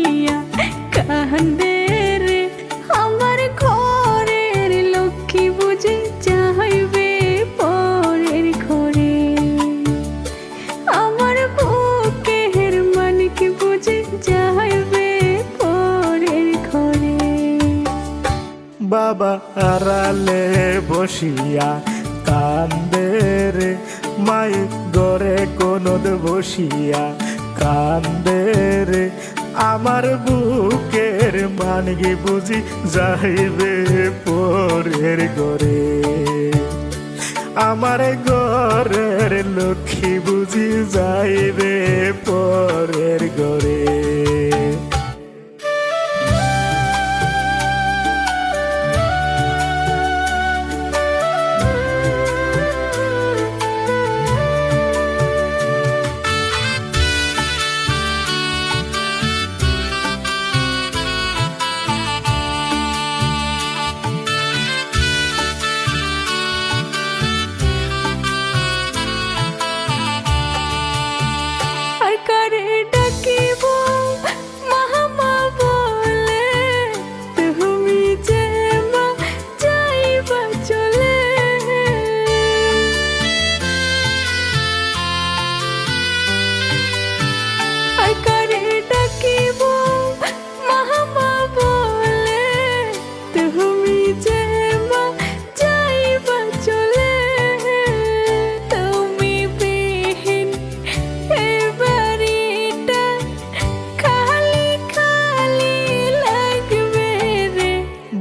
বসিয়া কান্দে রে আমার ঘরের লক্ষ্মী বুঝি যাইবে পরের ঘরে আমার বুকের মানিক বুঝি যাইবে পরের ঘরে বাবা আড়ালে বসিয়া কান্দে রে মায়ে গড়ে কোনদ বসিয়া কান্দে রে আমার বুকের মানিকে বুঝি যাইবে পরের ঘরে আমার ঘরের লক্ষ্মী বুঝি যাইবে পরের ঘরে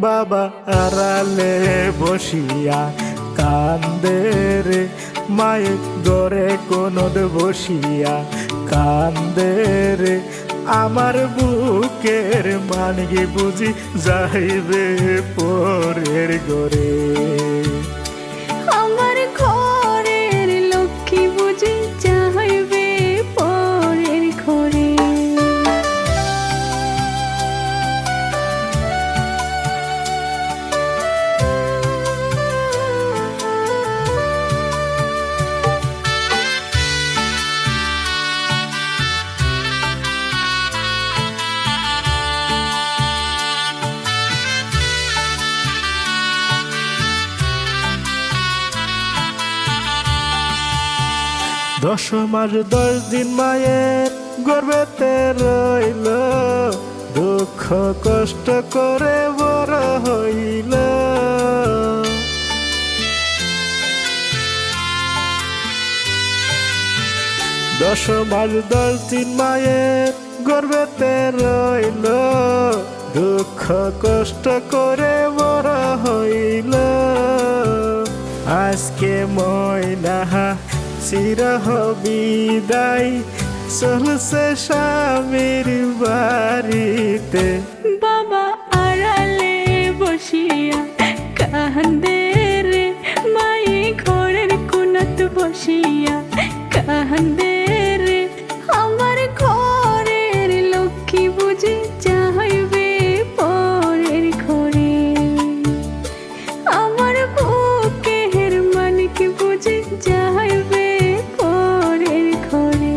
বাবা আড়ালে বসিয়া কান্দে রে মায়ে গড়ে কোনদ বসিয়া কান্দে রে আমার বুকের মানিকে বুঝি যাইবে পরের ঘরে আমার ঘরের লক্ষ্মী বুঝি যাইবে পরের ঘরে দশ মাস 10 দিন মায়ের গর্ভেতে রইল দুঃখ কষ্ট করে বড় হইল 10 মাস 10 দিন মায়ের গর্ভেতে রইল দুঃখ কষ্ট করে বড় হইল আজকে ময়না চিরহ বিদায় চলছে স্বামীর বাড়িতে বাবা আড়ালে বসিয়া কান্দে রে মাই ঘরের কোনাত বসিয়া কান্দে রে আমার ঘরের লক্ষ্মী বুঝি যাইবে পরের ঘরে আমার বুকের মানিক বুঝি যাইবে পরের ঘরে